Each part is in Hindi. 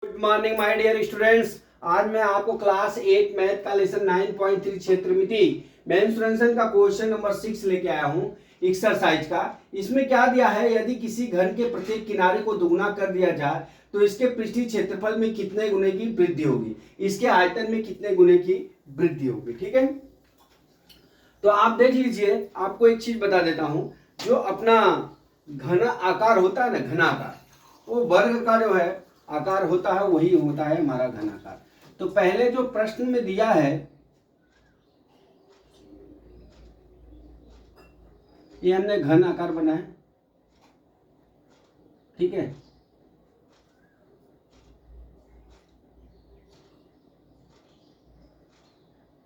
Good morning my dear students. आज मैं आपको क्लास 8 मैथ का लेसन 9.3 क्षेत्रमिति मेंसुरेशन का क्वेश्चन नंबर 6 लेके आया हूं एक्सरसाइज का। इसमें क्या दिया है, यदि किसी घन के प्रत्येक किनारे को दुगुना कर दिया जाए तो इसके पृष्ठीय क्षेत्रफल में कितने गुने की वृद्धि होगी, इसके आयतन में कितने गुने की वृद्धि होगी। ठीक है, तो आप देख लीजिए, आपको एक चीज बता देता हूं। जो अपना घन आकार होता है ना, घनाकार, वो वर्ग का जो है आकार होता है, वही होता है हमारा घनाकार। तो पहले जो प्रश्न में दिया है, ये हमने घन आकार बनाया, ठीक है।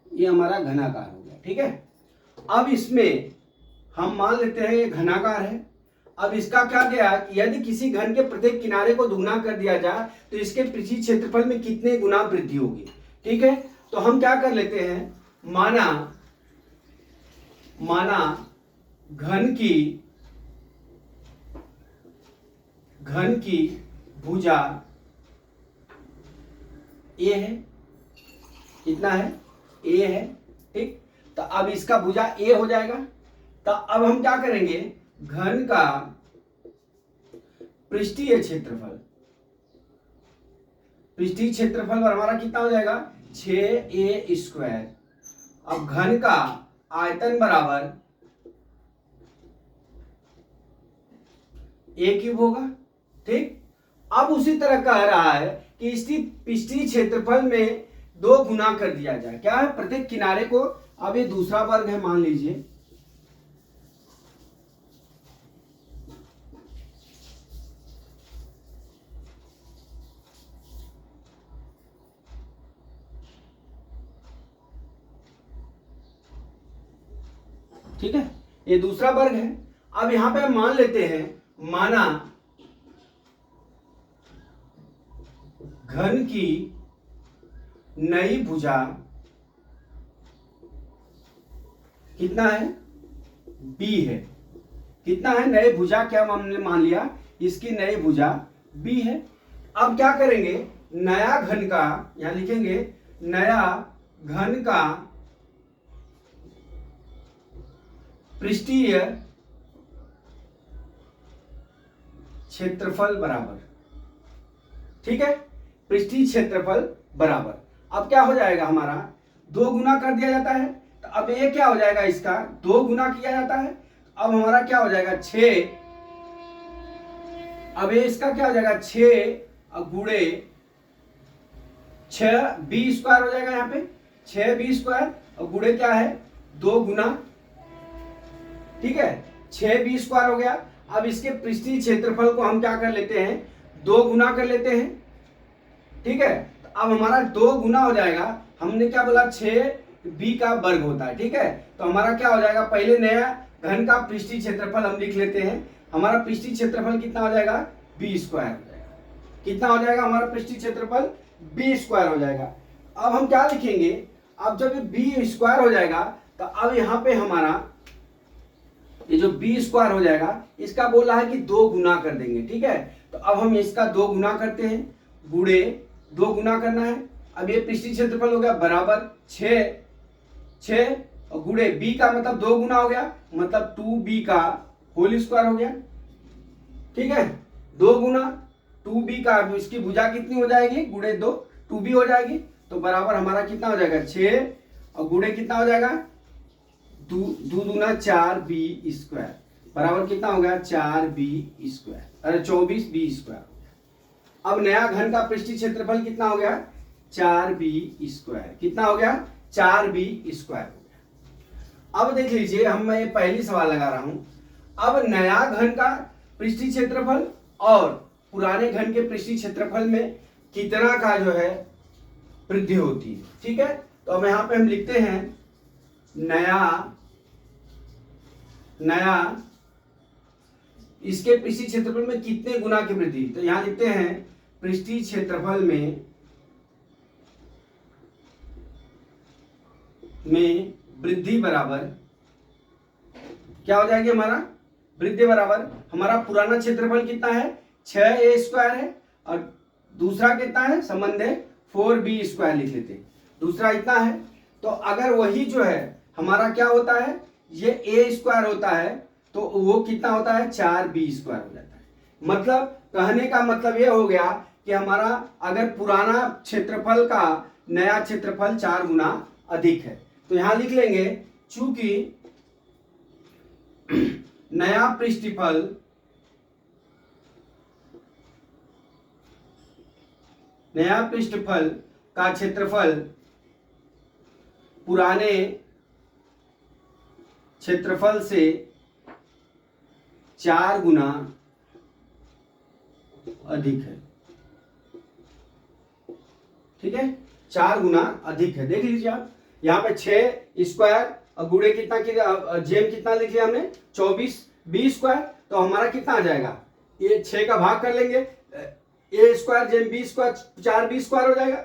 ये हमारा घनाकार हो गया, ठीक है। अब इसमें हम मान लेते हैं ये घनाकार है। अब इसका क्या दिया कि यदि किसी घन के प्रत्येक किनारे को दुगुना कर दिया जाए तो इसके पृष्ठीय क्षेत्रफल में कितने गुना वृद्धि होगी। ठीक है, तो हम क्या कर लेते हैं, माना घन की भुजा ए है, कितना है, ए है, ठीक। तो अब इसका भुजा ए हो जाएगा। तो अब हम क्या करेंगे, घन का पृष्ठीय क्षेत्रफल हमारा कितना हो जाएगा, 6a²। अब घन का आयतन बराबर a³ होगा, ठीक। अब उसी तरह कह रहा है कि इसकी पृष्ठीय क्षेत्रफल में 2 गुना कर दिया जाए। क्या है, प्रत्येक किनारे को। अब ये दूसरा वर्ग है, मान लीजिए, ठीक है, ये दूसरा वर्ग है। अब यहां पे हम मान लेते हैं, माना घन की नई भुजा कितना है, बी है। कितना है, नई भुजा, क्या हमने मान लिया, इसकी नई भुजा बी है। अब क्या करेंगे, नया घन का, यहां लिखेंगे नया घन का पृष्ठीय क्षेत्रफल बराबर, ठीक है, पृष्ठीय क्षेत्रफल बराबर। अब क्या हो जाएगा, हमारा 2 गुना कर दिया जाता है। तो अब ये क्या हो जाएगा, इसका 2 गुना किया जाता है। अब हमारा क्या हो जाएगा, 6। अब ये इसका क्या हो जाएगा, 6 गुणे 6b² हो जाएगा। यहाँ पे 6b² और गुणे क्या है, 2 गुना, ठीक है, 6b² हो गया। अब इसके पृष्ठीय क्षेत्रफल को हम क्या कर लेते हैं, 2 गुना कर लेते हैं, ठीक है। तो अब हमारा 2 गुना हो जाएगा, हमने क्या बोला, 6b का वर्ग होता है, ठीक है। तो हमारा क्या हो जाएगा, पहले नया घन का पृष्ठीय क्षेत्रफल हम लिख लेते हैं। हमारा पृष्ठीय क्षेत्रफल कितना हो जाएगा, b² हो जाएगा। कितना हो जाएगा हमारा पृष्ठीय क्षेत्रफल, b² हो जाएगा। अब हम क्या लिखेंगे, अब जब b² हो जाएगा तो अब यहाँ पे हमारा ये जो b² हो जाएगा, इसका बोला है कि 2 गुना कर देंगे, ठीक है। तो अब हम इसका 2 गुना करते हैं, गुणे 2 गुना करना है। अब ये पृष्ठीय क्षेत्रफल हो गया बराबर 6 और गुणे b का मतलब 2 गुना हो गया, मतलब 2b का होल स्क्वायर हो गया, ठीक है। 2 गुना 2b का, इसकी भुजा कितनी हो जाएगी, गुणे 2 2b हो जाएगी। तो बराबर हमारा कितना हो जाएगा, 6 और गुणे कितना हो जाएगा, 2 दूना 4b² बराबर कितना हो गया, 4b², अरे 24b²। अब नया घन का पृष्ठीय क्षेत्रफल कितना हो गया, 4b²। कितना हो गया, 4b² हो गया। अब देख लीजिए, मैं पहली सवाल लगा रहा हूं। अब नया घन का पृष्ठीय क्षेत्रफल और पुराने घन के पृष्ठीय क्षेत्रफल में कितना का जो है वृद्धि होती है, ठीक है। तो अब यहां पे हम लिखते हैं नया इसके पृष्ठीय क्षेत्रफल में कितने गुना की वृद्धि। तो यहां लिखते हैं पृष्ठीय क्षेत्रफल में वृद्धि बराबर क्या हो जाएगी, हमारा वृद्धि बराबर, हमारा पुराना क्षेत्रफल कितना है, 6a² है और दूसरा कितना है संबंध है 4b² लिख लेते, दूसरा इतना है। तो अगर वही जो है हमारा क्या होता है, ये a² होता है तो वो कितना होता है 4b² हो जाता है। मतलब कहने का मतलब ये हो गया कि हमारा अगर पुराना क्षेत्रफल का नया क्षेत्रफल 4 गुना अधिक है, तो यहां लिख लेंगे चूंकि नया पृष्ठफल का क्षेत्रफल पुराने क्षेत्रफल से 4 गुना अधिक है। ठीक है, 4 गुना अधिक है। देख लीजिए आप यहाँ पे 6² और गुणे कितना जेम कितना लिख लिया हमने 24 b², तो हमारा कितना आ जाएगा, ये 6 का भाग कर लेंगे, a² जेम b² 4b² हो जाएगा।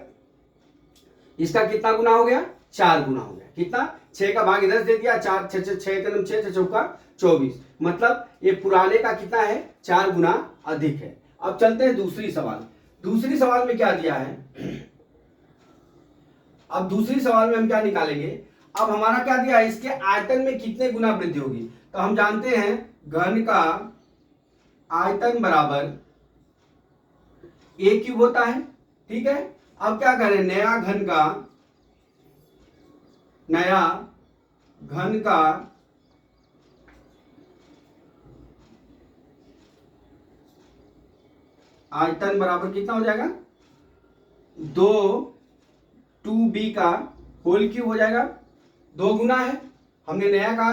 इसका कितना गुना हो गया 4 गुना हो गया। कितना 6 का भाग इधर दे दिया, 4 6 6 6 चौका 24, मतलब ये पुराने का कितना है 4 गुना अधिक है। अब चलते हैं दूसरी सवाल में क्या दिया है। अब दूसरी सवाल में हम क्या निकालेंगे, अब हमारा क्या दिया है, इसके आयतन में कितने गुना वृद्धि होगी। तो हम जानते हैं घन का आयतन बराबर a³ होता है। ठीक है, अब क्या करें, नया घन का आयतन बराबर कितना हो जाएगा 2b का होल क्यूब हो जाएगा। 2 गुना है, हमने नया का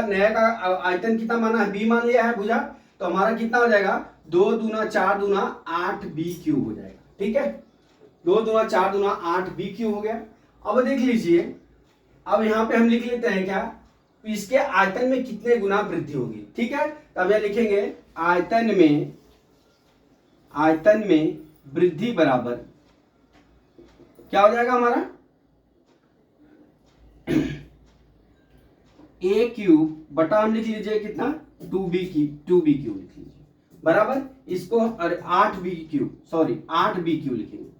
आयतन कितना माना है b मान लिया है भुजा, तो हमारा कितना हो जाएगा 2 दूना 4 दूना 8b³ हो जाएगा। ठीक है, 2 दूना 4 दूना 8b³ हो गया। अब देख लीजिए, अब यहां पे हम लिख लेते हैं क्या, इसके आयतन में कितने गुना वृद्धि होगी। ठीक है, तब यह लिखेंगे आयतन में वृद्धि बराबर क्या हो जाएगा हमारा a³ बटा हम लिख लीजिए कितना 2b³ लिख लीजिए बराबर इसको 8b³ लिखेंगे।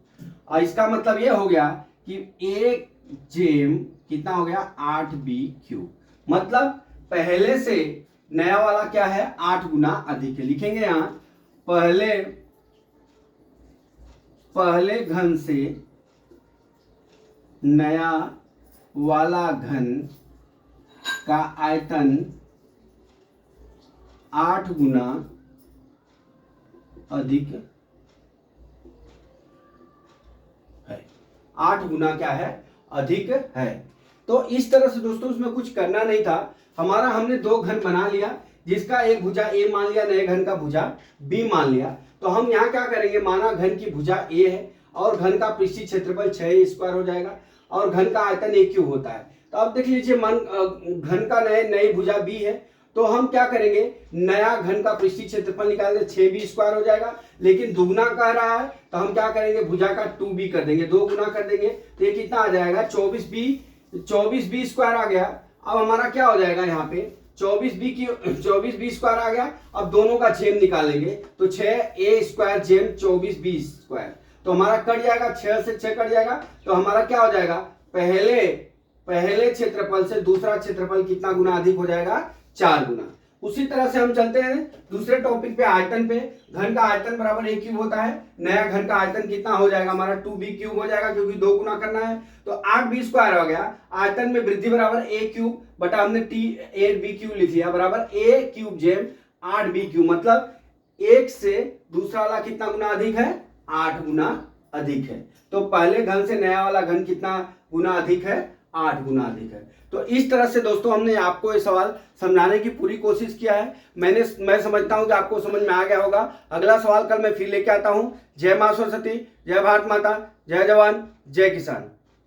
और इसका मतलब ये हो गया कि एक जेम कितना हो गया 8b³, मतलब पहले से नया वाला क्या है 8 गुना अधिक है। लिखेंगे यहां पहले घन से नया वाला घन का आयतन 8 गुना अधिक है। 8 गुना क्या है अधिक है। तो इस तरह से दोस्तों उसमें कुछ करना नहीं था हमारा, हमने 2 घन बना लिया जिसका एक भुजा a मान लिया, नए घन का भुजा b मान लिया। तो हम यहाँ क्या करेंगे, माना घन की भुजा a है और घन का पृष्ठीय क्षेत्रफल 6a² हो जाएगा और घन का आयतन a³ होता है। तो अब देख लीजिए घन का नई भुजा b है, तो हम क्या करेंगे नया घन का पृष्ठीय क्षेत्रफल निकाल देंगे 6b² हो जाएगा, लेकिन दुगुना कह रहा है तो हम क्या करेंगे भुजा का 2b कर देंगे, 2 गुना कर देंगे तो ये कितना आ जाएगा 24b² आ गया। अब हमारा क्या हो जाएगा यहाँ पे 24b² आ गया। अब दोनों का जेम निकालेंगे तो 6a² जेम 24b², तो हमारा कट जाएगा 6 से 6 कट जाएगा, तो हमारा क्या हो जाएगा पहले क्षेत्रफल से दूसरा क्षेत्रफल कितना गुना अधिक हो जाएगा 4 गुना। उसी तरह से हम चलते हैं दूसरे टॉपिक पे, आयतन पे। घन का आयतन बराबर a³ होता है, नया घन का आयतन कितना हो जाएगा हमारा 2b³ हो जाएगा क्योंकि 2 गुना करना है, तो 8b² हो गया। आयतन में वृद्धि बराबर a³ बटा हमने 8b³ लिख लिया बराबर a³ जेम 8b³, मतलब एक से दूसरा वाला कितना गुना अधिक है 8 गुना अधिक है। तो पहले घन से नया वाला घन कितना गुना अधिक है 8 गुना अधिक है। तो इस तरह से दोस्तों हमने आपको ये सवाल समझाने की पूरी कोशिश किया है। मैं समझता हूं कि आपको समझ में आ गया होगा। अगला सवाल कल मैं फिर लेके आता हूं। जय मां सरस्वती, जय भारत माता, जय जवान, जय किसान।